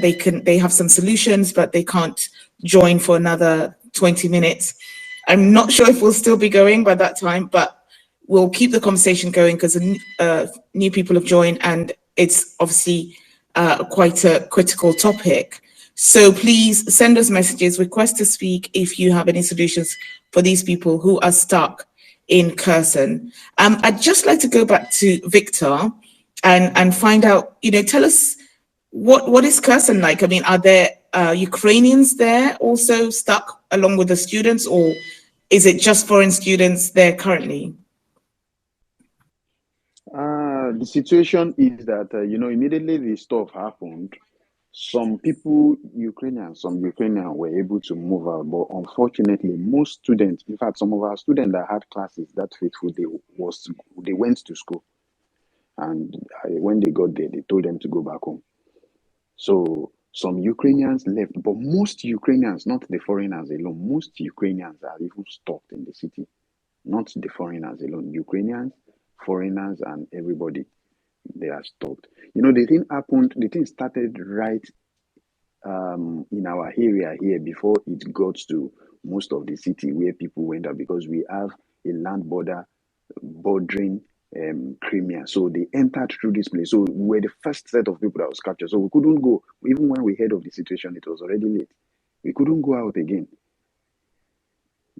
they have some solutions, but they can't join for another 20 minutes. I'm not sure if we'll still be going by that time, but we'll keep the conversation going because new people have joined, and it's obviously quite a critical topic. So please send us messages, request to speak if you have any solutions for these people who are stuck in Kherson. I'd just like to go back to Victor and find out, tell us what is Kherson like? I mean, are there Ukrainians there also stuck along with the students, or is it just foreign students there currently? The situation is that, immediately the stuff happened, some Ukrainians were able to move out, but unfortunately, most students, in fact, some of our students that had classes that faithful, they went to school, and when they got there, they told them to go back home. So some Ukrainians left, but most Ukrainians, not the foreigners alone, most Ukrainians are even stuck in the city, not the foreigners alone. Ukrainians, foreigners, and everybody, they are stuck. The thing started right in our area here before it got to most of the city where people went out, because we have a land border bordering Crimea. So they entered through this place. So we were the first set of people that was captured. So we couldn't go. Even when we heard of the situation, it was already late. We couldn't go out again.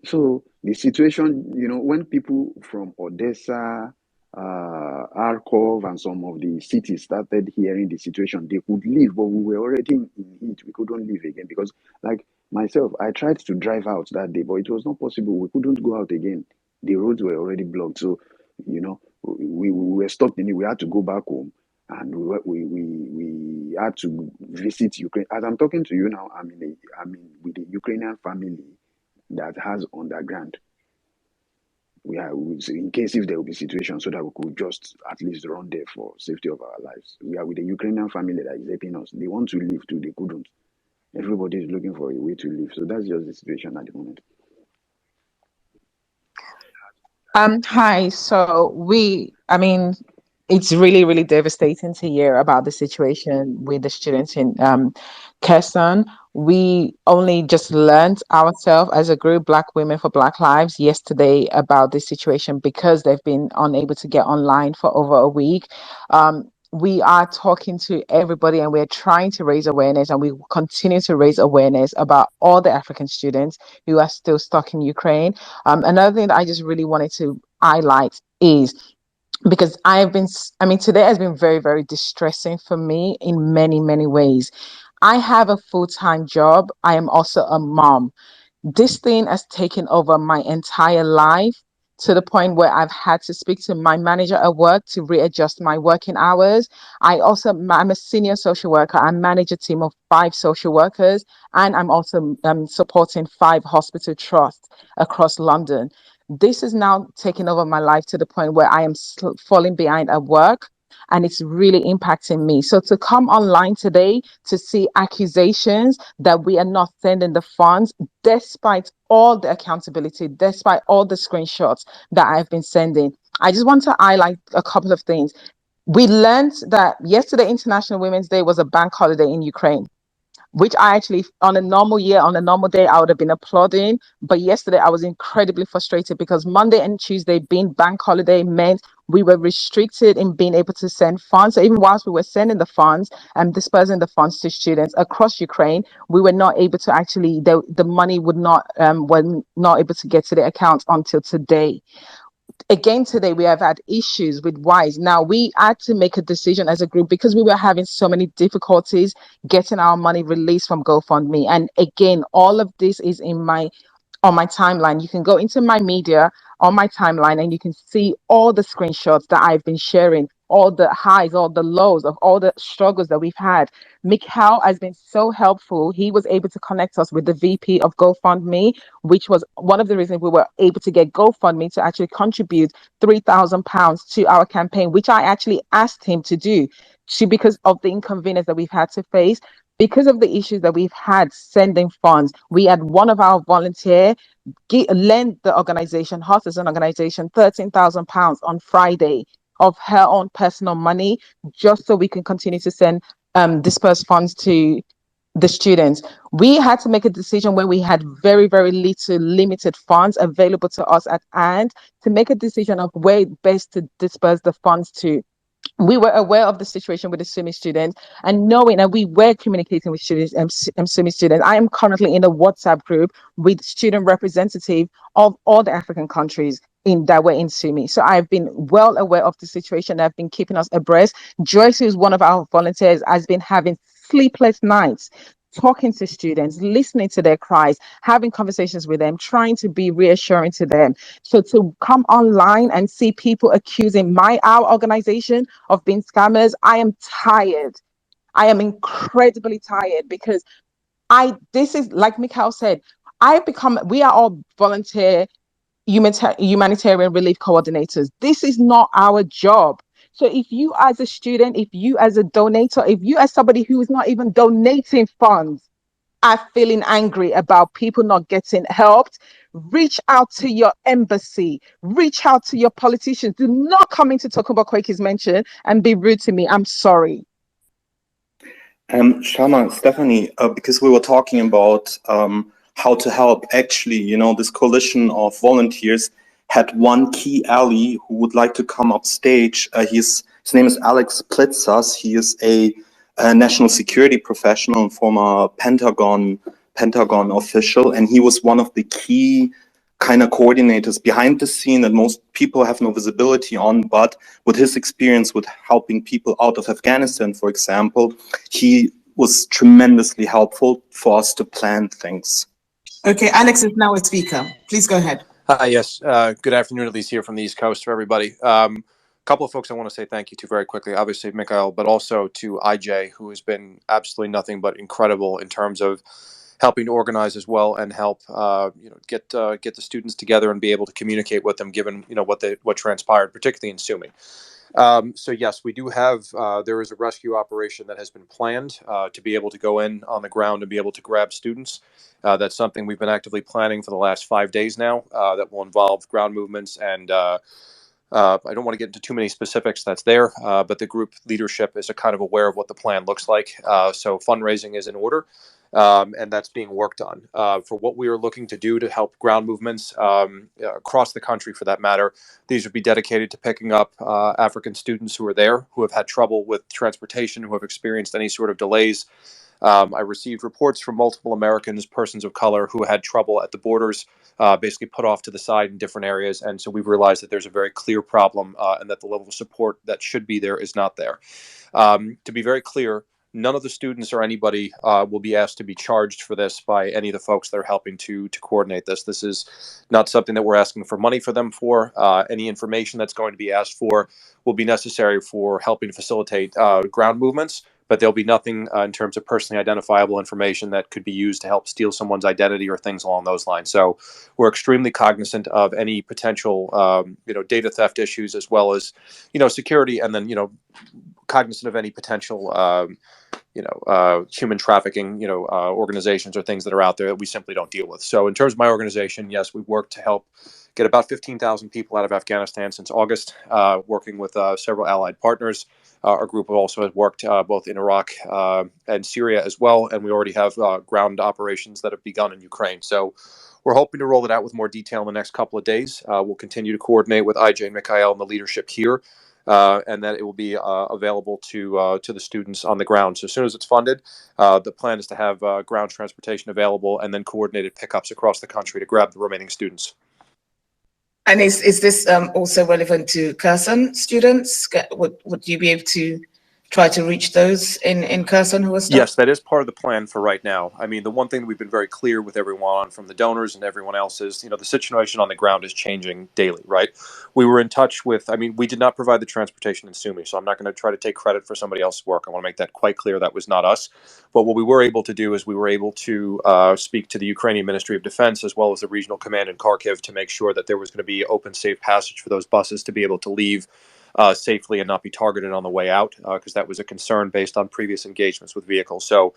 So the situation, when people from Odessa, Kharkov, and some of the cities started hearing the situation, they could leave, but we were already in heat. We couldn't leave again because, like myself, I tried to drive out that day, but it was not possible. We couldn't go out again. The roads were already blocked. So, we were stuck in it. We had to go back home, and we had to visit Ukraine. As I'm talking to you now, I'm with a Ukrainian family that has underground. In case if there will be situations, so that we could just at least run there for safety of our lives. We are with a Ukrainian family that is helping us. They want to leave too, they couldn't. Everybody is looking for a way to leave. So that's just the situation at the moment. Hi. So it's really, really devastating to hear about the situation with the students in Kherson. We only just learned ourselves as a group, Black Women for Black Lives, yesterday about this situation because they've been unable to get online for over a week. We are talking to everybody and we're trying to raise awareness, and we will continue to raise awareness about all the African students who are still stuck in Ukraine. Another thing that I just really wanted to highlight is, because today has been very, very distressing for me in many, many ways. I have a full-time job. I am also a mom. This thing has taken over my entire life to the point where I've had to speak to my manager at work to readjust my working hours. I'm a senior social worker. I manage a team of 5 social workers, and I'm also supporting 5 hospital trusts across London. This is now taking over my life to the point where I am falling behind at work, and it's really impacting me. So to come online today to see accusations that we are not sending the funds, despite all the accountability, despite all the screenshots that I've been sending, I just want to highlight a couple of things. We learned that yesterday, International Women's Day, was a bank holiday in Ukraine, which I actually, on a normal year, on a normal day, I would have been applauding. But yesterday, I was incredibly frustrated because Monday and Tuesday being bank holiday meant we were restricted in being able to send funds. So even whilst we were sending the funds and dispersing the funds to students across Ukraine, we were not able to actually, the money were not able to get to the accounts until today. Again, today we have had issues with Wise. Now we had to make a decision as a group because we were having so many difficulties getting our money released from GoFundMe. And again, all of this is on my timeline. You can go into my media on my timeline and you can see all the screenshots that I've been sharing, all the highs, all the lows of all the struggles that we've had. Mikhail has been so helpful. He was able to connect us with the VP of GoFundMe, which was one of the reasons we were able to get GoFundMe to actually contribute £3,000 to our campaign, which I actually asked him to do because of the inconvenience that we've had to face. Because of the issues that we've had sending funds, we had one of our volunteers lend the organization, Heart as an organization, £13,000 on Friday of her own personal money, just so we can continue to send disperse funds to the students. We had to make a decision when we had very, very limited funds available to us at hand to make a decision of where best to disperse the funds to. We were aware of the situation with the SUMI students, and knowing that we were communicating with students and SUMI students. I am currently in a WhatsApp group with student representative of all the African countries that were in SUMI. So I've been well aware of the situation. I've been keeping us abreast. Joyce, who's one of our volunteers, has been having sleepless nights talking to students, listening to their cries, having conversations with them, trying to be reassuring to them. So to come online and see people accusing our organization of being scammers, I am tired. I am incredibly tired because this is like Mikhail said, we are all volunteer humanitarian relief coordinators. This is not our job. So if you as a student, if you as a donator, if you as somebody who is not even donating funds are feeling angry about people not getting helped, reach out to your embassy, reach out to your politicians. Do not come into Tokunbo Kwaki's mention and be rude to me. I'm sorry. Shama, Stephanie, because we were talking about how to help, actually, this coalition of volunteers had one key ally who would like to come up stage. His name is Alex Plitzas. He is a national security professional and former Pentagon official, and he was one of the key kind of coordinators behind the scene that most people have no visibility on, but with his experience with helping people out of Afghanistan, for example, he was tremendously helpful for us to plan things. Okay, Alex is now a speaker. Please go ahead. Hi, yes. Good afternoon, at least here from the East Coast for everybody. A couple of folks I want to say thank you to very quickly, obviously Mikhail, but also to IJ, who has been absolutely nothing but incredible in terms of helping to organize as well and help get the students together and be able to communicate with them, given what transpired, particularly in SUMI. So yes, we do have there is a rescue operation that has been planned to be able to go in on the ground and be able to grab students. That's something we've been actively planning for the last 5 days now. That will involve ground movements and. I don't want to get into too many specifics that's there, but the group leadership is kind of aware of what the plan looks like. So fundraising is in order, and that's being worked on. For what we are looking to do to help ground movements across the country, for that matter, these would be dedicated to picking up African students who are there, who have had trouble with transportation, who have experienced any sort of delays. I received reports from multiple Americans, persons of color, who had trouble at the borders, basically put off to the side in different areas. And so we've realized that there's a very clear problem and that the level of support that should be there is not there. To be very clear, none of the students or anybody will be asked to be charged for this by any of the folks that are helping to coordinate this. This is not something that we're asking for money for them for. Any information that's going to be asked for will be necessary for helping to facilitate ground movements, but there'll be nothing in terms of personally identifiable information that could be used to help steal someone's identity or things along those lines. So we're extremely cognizant of any potential, data theft issues, as well as, security, and then, cognizant of any potential, human trafficking, organizations or things that are out there that we simply don't deal with. So in terms of my organization, yes, we've worked to help get about 15,000 people out of Afghanistan since August, working with several allied partners. Our group also has worked both in Iraq and Syria as well, and we already have ground operations that have begun in Ukraine. So we're hoping to roll it out with more detail in the next couple of days. We'll continue to coordinate with IJ and Mikhail and the leadership here, and that it will be available to the students on the ground. So as soon as it's funded, the plan is to have ground transportation available and then coordinated pickups across the country to grab the remaining students. And is this also relevant to Kherson students? Would you be able to try to reach those in Kherson who are stuck? Yes, that is part of the plan for right now. I mean, the one thing that we've been very clear with everyone from the donors and everyone else is, the situation on the ground is changing daily, right? We were in touch with, we did not provide the transportation in SUMI, so I'm not going to try to take credit for somebody else's work. I want to make that quite clear. That was not us. But what we were able to do is we were able to speak to the Ukrainian Ministry of Defense as well as the regional command in Kharkiv to make sure that there was going to be open, safe passage for those buses to be able to leave safely and not be targeted on the way out, because that was a concern based on previous engagements with vehicles. So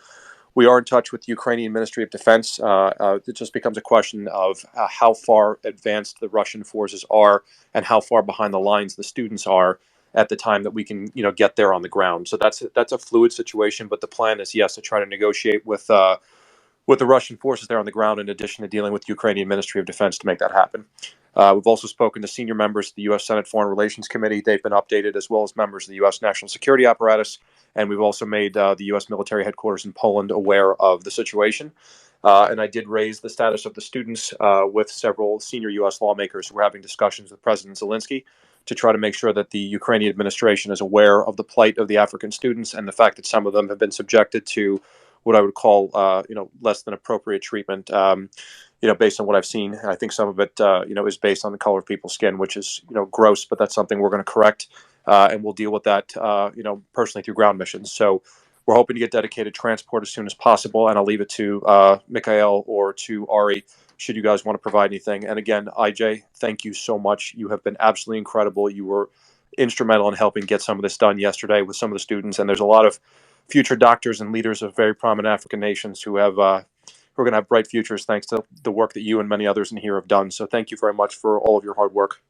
we are in touch with the Ukrainian Ministry of Defense. It just becomes a question of how far advanced the Russian forces are and how far behind the lines the students are. at the time that we can, get there on the ground. So that's a fluid situation, but the plan is, yes, to try to negotiate with the Russian forces there on the ground, in addition to dealing with the Ukrainian Ministry of Defense to make that happen. We've also spoken to senior members of the U.S. Senate Foreign Relations Committee. They've been updated, as well as members of the U.S. National Security Apparatus. And we've also made the U.S. military headquarters in Poland aware of the situation. And I did raise the status of the students with several senior U.S. lawmakers who were having discussions with President Zelensky to try to make sure that the Ukrainian administration is aware of the plight of the African students and the fact that some of them have been subjected to what I would call, less than appropriate treatment, based on what I've seen. I think some of it, is based on the color of people's skin, which is, gross, but that's something we're going to correct. And we'll deal with that, personally through ground missions. So we're hoping to get dedicated transport as soon as possible. And I'll leave it to Mikhail or to Ari, should you guys want to provide anything. And again, IJ, thank you so much. You have been absolutely incredible. You were instrumental in helping get some of this done yesterday with some of the students. And there's a lot of future doctors and leaders of very prominent African nations who are going to have bright futures thanks to the work that you and many others in here have done. So thank you very much for all of your hard work.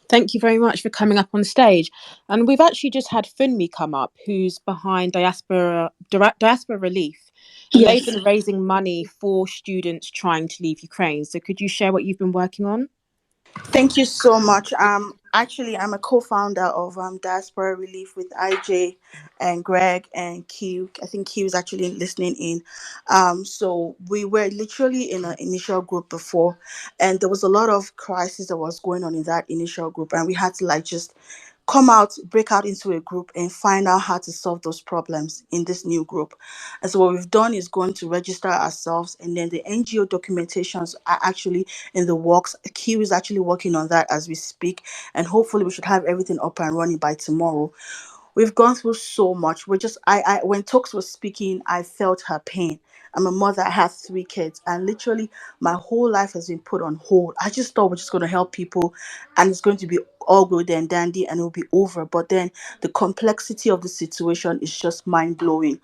Thank you very much for coming up on stage. And we've actually just had Funmi come up, who's behind Diaspora Relief. And Yes. they've been raising money for students trying to leave Ukraine. So could you share what you've been working on? Thank you so much. Actually, I'm a co-founder of Diaspora Relief with IJ and Greg and Q. I think Q is actually listening in. So we were literally in an initial group before, and there was a lot of crisis that was going on in that initial group, and we had to just break out into a group and find out how to solve those problems in this new group. And so what we've done is going to register ourselves, and then the NGO documentations are actually in the works. Q is actually working on that as we speak, and hopefully we should have everything up and running by tomorrow. We've gone through so much. When Tokes was speaking, I felt her pain. I'm a mother, I have 3 kids, and literally my whole life has been put on hold. I just thought we're just going to help people and it's going to be all good and dandy and it'll be over. But then the complexity of the situation is just mind blowing.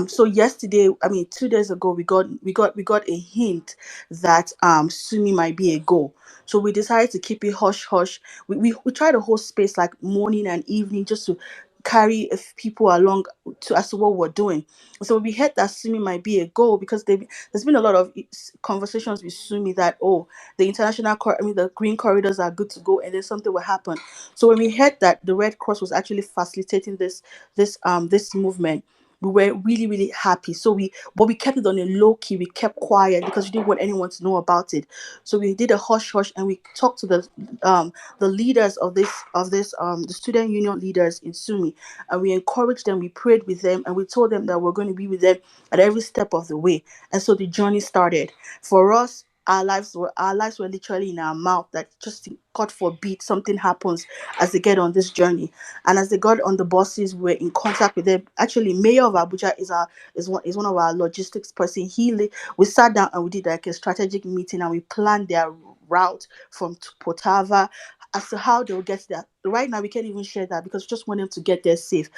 So yesterday, 2 days ago, we got a hint that Sumi might be a go. So we decided to keep it hush hush. We try to host space like morning and evening just to carry people along as to what we're doing. So we heard that Sumi might be a go because there's been a lot of conversations with Sumi that the the green corridors are good to go and then something will happen. So when we heard that the Red Cross was actually facilitating this movement, we were really, really happy. So we kept it on a low key. We kept quiet because we didn't want anyone to know about it. So we did a hush hush and we talked to the leaders of the student union leaders in Sumi, and we encouraged them. We prayed with them, and we told them that we're going to be with them at every step of the way. And so the journey started. For us, our lives were literally in our mouth, that just God forbid something happens as they get on this journey. And as they got on the buses, we're in contact with them. Actually, Mayor of Abuja is one of our logistics person. We sat down and we did like a strategic meeting and we planned their route from Potava as to how they'll get there. Right now, we can't even share that because we just want them to get there safe.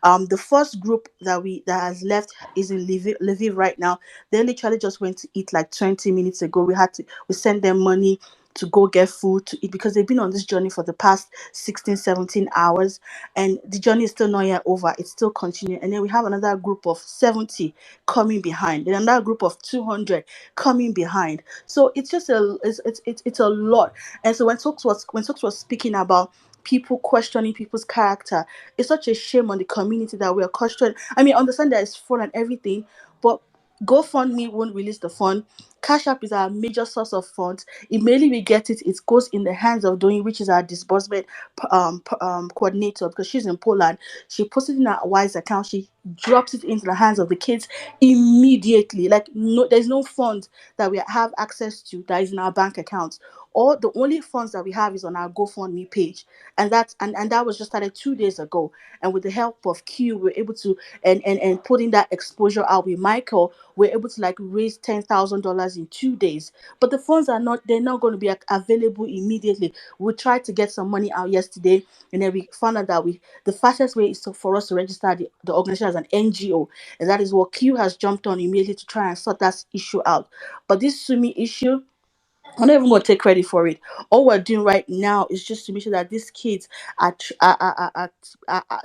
The first group that has left is in Lviv right now. They literally just went to eat like 20 minutes ago. We sent them money to go get food to eat because they've been on this journey for the past 16, 17 hours, and the journey is still not yet over. It's still continuing. And then we have another group of 70 coming behind, and another group of 200 coming behind. So it's just it's a lot. And so when Tokes was speaking about people questioning people's character, it's such a shame on the community that we are questioning. Understand that it's fun and everything, but GoFundMe won't release the fund. Cash App is our major source of funds. Immediately we get it, it goes in the hands of Doyin, which is our disbursement coordinator, because she's in Poland. She puts it in her Wise account. She drops it into the hands of the kids immediately. There's no funds that we have access to that is in our bank accounts. Or the only funds that we have is on our GoFundMe page, and that was just started 2 days ago. And with the help of Q, we're able to and putting that exposure out with Michael, we're able to raise $10,000 in 2 days. But the funds they're not going to be available immediately. We tried to get some money out yesterday, and then we found out that the fastest way is for us to register the organization as an NGO, and that is what Q has jumped on immediately to try and sort that issue out. But this Sumi issue, I'm not even going to take credit for it. All we're doing right now is just to make sure that these kids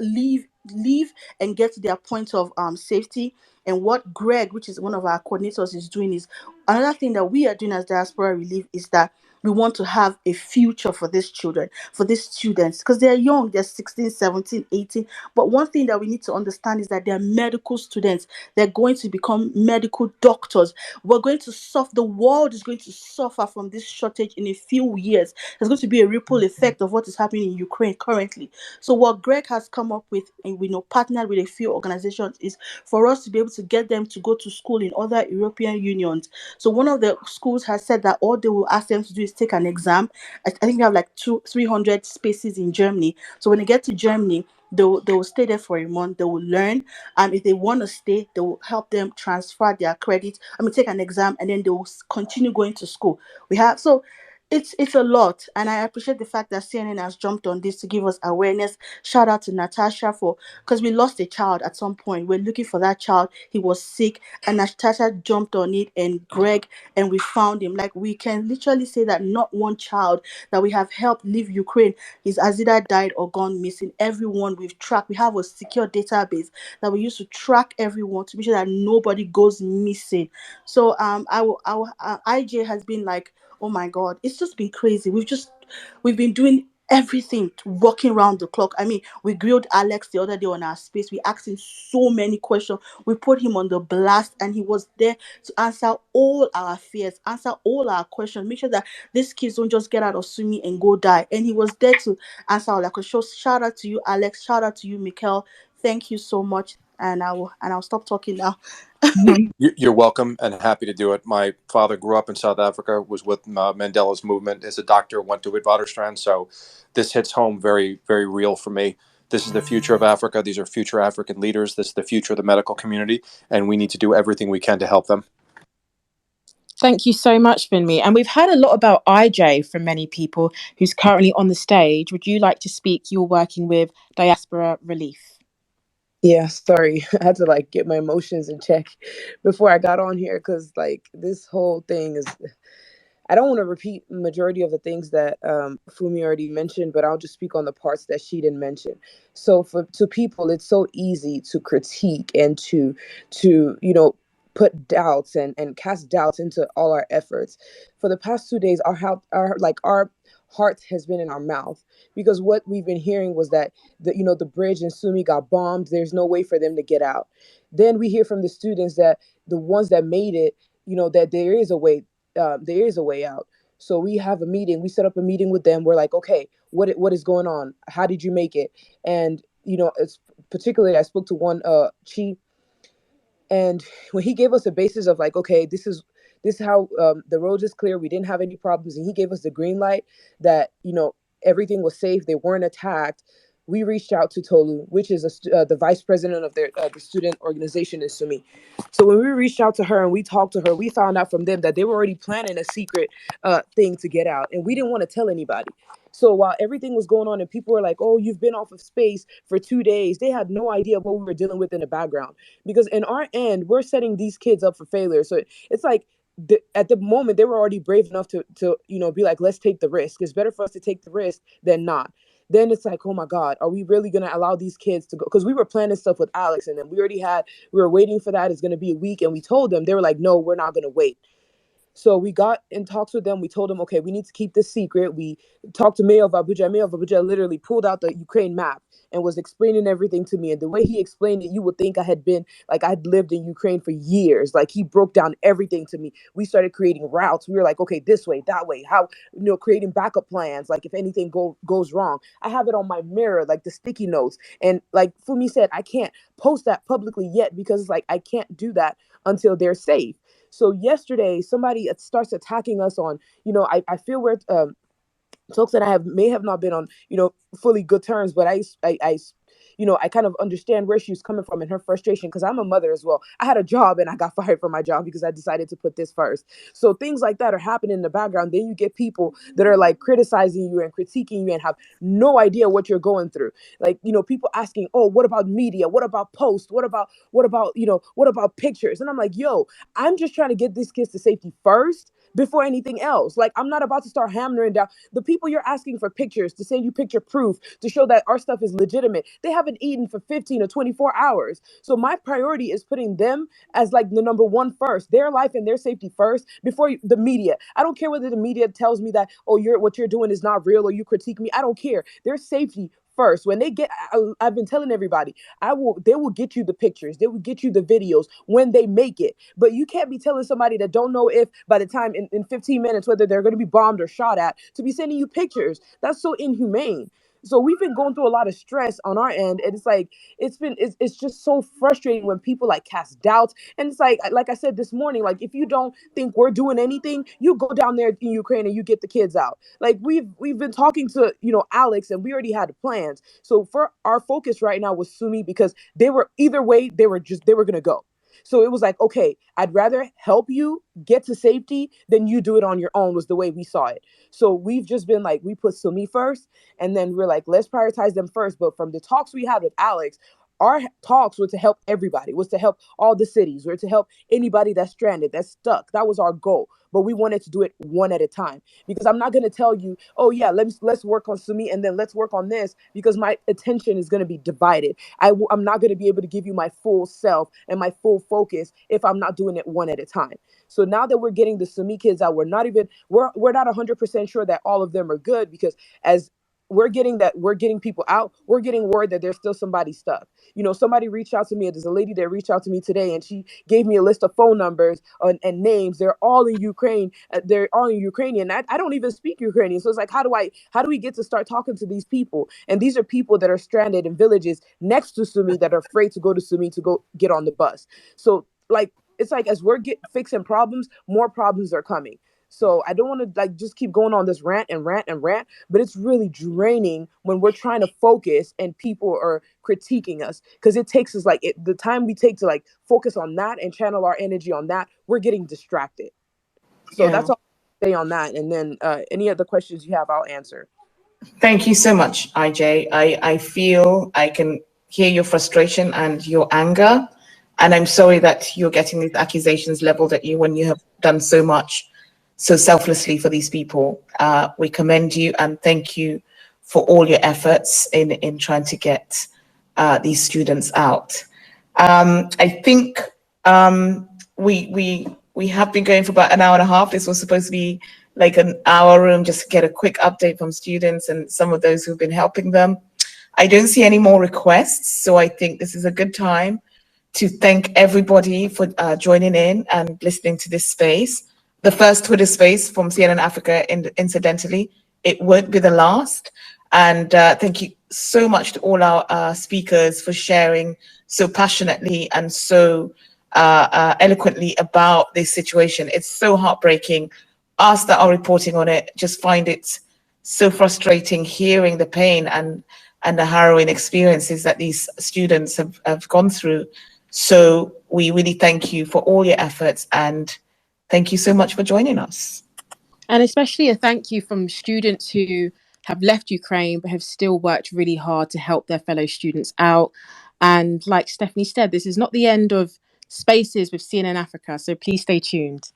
leave and get to their point of safety. And what Greg, which is one of our coordinators, is doing is another thing that we are doing as Diaspora Relief is that we want to have a future for these children, for these students, because they're young, they're 16, 17, 18. But one thing that we need to understand is that they're medical students. They're going to become medical doctors. We're going to suffer, the world is going to suffer from this shortage in a few years. There's going to be a ripple effect of what is happening in Ukraine currently. So what Greg has come up with, and we know partnered with a few organizations, is for us to be able to get them to go to school in other European unions. So one of the schools has said that all they will ask them to do is take an exam. I think we have like 300 spaces in Germany. So when they get to Germany, they will stay there for a month. They will learn. If they want to stay, they will help them transfer their credit. Take an exam, and then they will continue going to school. We have so it's a lot, and I appreciate the fact that CNN has jumped on this to give us awareness. Shout out to Natasha for, because we lost a child at some point. We're looking for that child. He was sick, and Natasha jumped on it, and Greg, and we found him. Like, we can literally say that not one child that we have helped leave Ukraine is has either died or gone missing. Everyone we've tracked. We have a secure database that we use to track everyone to make sure that nobody goes missing. So IJ has been like, oh my god, it's just been crazy. We've been doing everything, walking around the clock. We grilled Alex the other day on our space. We asked him so many questions. We put him on the blast, and he was there to answer all our fears, answer all our questions, make sure that these kids don't just get out of swimming and go die. And he was there to answer all our questions. Shout out to you, Alex. Shout out to you, Mikkel. Thank you so much. And I'll stop talking now. You're welcome and happy to do it. My father grew up in South Africa, was with Mandela's movement as a doctor, went to Witwatersrand. So this hits home very, very real for me. This is the future of Africa. These are future African leaders. This is the future of the medical community, and we need to do everything we can to help them. Thank you so much, Finmi. And we've heard a lot about IJ from many people who's currently on the stage. Would you like to speak? You're working with Diaspora Relief. Yeah, sorry. I had to get my emotions in check before I got on here, because this whole thing is, I don't want to repeat majority of the things that Fumi already mentioned, but I'll just speak on the parts that she didn't mention. So to people, it's so easy to critique and to put doubts and cast doubts into all our efforts. For the past 2 days, our heart has been in our mouth, because what we've been hearing was that the bridge in Sumi got bombed. There's no way for them to get out. Then we hear from the students that the ones that made it, that there is a way. There is a way out. So we have a meeting. We set up a meeting with them. We're like, okay, what is going on? How did you make it? And it's particularly, I spoke to one Chi, and when he gave us a basis of okay, this is how the road is clear. We didn't have any problems, and he gave us the green light that everything was safe. They weren't attacked. We reached out to Tolu, which is the vice president of the student organization in Sumi. So when we reached out to her and we talked to her, we found out from them that they were already planning a secret thing to get out, and we didn't want to tell anybody. So while everything was going on and people were like, oh, you've been off of space for 2 days, they had no idea what we were dealing with in the background. Because in our end, we're setting these kids up for failure. So it's at the moment, they were already brave enough to be like, let's take the risk. It's better for us to take the risk than not. Then it's like, oh my God, are we really going to allow these kids to go? Because we were planning stuff with Alex, and then we were waiting for that. It's going to be a week. And we told them, they were like, no, we're not going to wait. So we got in talks with them. We told them, okay, we need to keep this secret. We talked to Mayor of Abuja. Mayor of Abuja literally pulled out the Ukraine map and was explaining everything to me. And the way he explained it, you would think I'd lived in Ukraine for years. He broke down everything to me. We started creating routes. We were like, okay, this way, that way. How, creating backup plans. If anything goes wrong. I have it on my mirror, the sticky notes. And Fumi said, I can't post that publicly yet, because I can't do that until they're safe. So yesterday, somebody starts attacking us on, I feel we're folks that I may have not been on, fully good terms, but I kind of understand where she was coming from and her frustration, because I'm a mother as well. I had a job and I got fired from my job because I decided to put this first. So things like that are happening in the background. Then you get people that are criticizing you and critiquing you and have no idea what you're going through. People asking, oh, what about media? What about posts? What about what about pictures? And I'm like, yo, I'm just trying to get these kids to safety first. before anything else. Like, I'm not about to start hammering down the people you're asking for pictures to send you picture proof to show that our stuff is legitimate. They haven't eaten for 15 or 24 hours. So my priority is putting them as like the number one first, their life and their safety first before the media. I don't care whether the media tells me that, oh, what you're doing is not real, or you critique me. I don't care. Their safety first. When they get, I've been telling everybody, they will get you the pictures, they will get you the videos when they make it. But you can't be telling somebody that don't know if by the time in 15 minutes whether they're going to be bombed or shot at, to be sending you pictures. That's so inhumane. So we've been going through a lot of stress on our end, and it's like it's just so frustrating when people like cast doubts. And it's like I said this morning, like, if you don't think we're doing anything, you go down there in Ukraine and you get the kids out. Like, we've been talking to Alex, and we already had plans. So for our focus right now was Sumi, because they were either way, they were gonna go. So it was like, okay, I'd rather help you get to safety than you do it on your own, was the way we saw it. So we've just been like, we put Sumi first, and then we're like, let's prioritize them first. But from the talks we had with Alex, our talks were to help everybody, was to help all the cities, were to help anybody that's stranded, that's stuck. That was our goal. But we wanted to do it one at a time, because I'm not going to tell you, oh yeah, let's work on Sumi and then let's work on this, because my attention is going to be divided. I'm not going to be able to give you my full self and my full focus if I'm not doing it one at a time. So now that we're getting the Sumi kids out, we're not 100% sure that all of them are good, because as we're getting people out, we're getting word that there's still somebody stuck. Somebody reached out to me. There's a lady that reached out to me today, and she gave me a list of phone numbers and names. They're all in Ukraine. They're all in Ukrainian. I don't even speak Ukrainian. So it's like, how do we get to start talking to these people? And these are people that are stranded in villages next to Sumi, that are afraid to go to Sumi to go get on the bus. So like, it's like, as we're fixing problems, more problems are coming. So I don't want to like just keep going on this rant, but it's really draining when we're trying to focus and people are critiquing us, because it takes us the time we take to like focus on that and channel our energy on that, we're getting distracted. So that's all I'll say on that. And then any other questions you have, I'll answer. Thank you so much, IJ. I feel I can hear your frustration and your anger, and I'm sorry that you're getting these accusations leveled at you when you have done so much so selflessly for these people. We commend you and thank you for all your efforts in trying to get these students out. I think we have been going for about an hour and a half. This was supposed to be like an hour room, just to get a quick update from students and some of those who've been helping them. I don't see any more requests, so I think this is a good time to thank everybody for joining in and listening to this space. The first Twitter space from CNN Africa, incidentally, it won't be the last. And thank you so much to all our speakers for sharing so passionately and so eloquently about this situation. It's so heartbreaking. Us that are reporting on it just find it so frustrating hearing the pain and the harrowing experiences that these students have gone through. So we really thank you for all your efforts, and thank you so much for joining us. And especially a thank you from students who have left Ukraine but have still worked really hard to help their fellow students out. And like Stephanie said, this is not the end of Spaces with CNN Africa, so please stay tuned.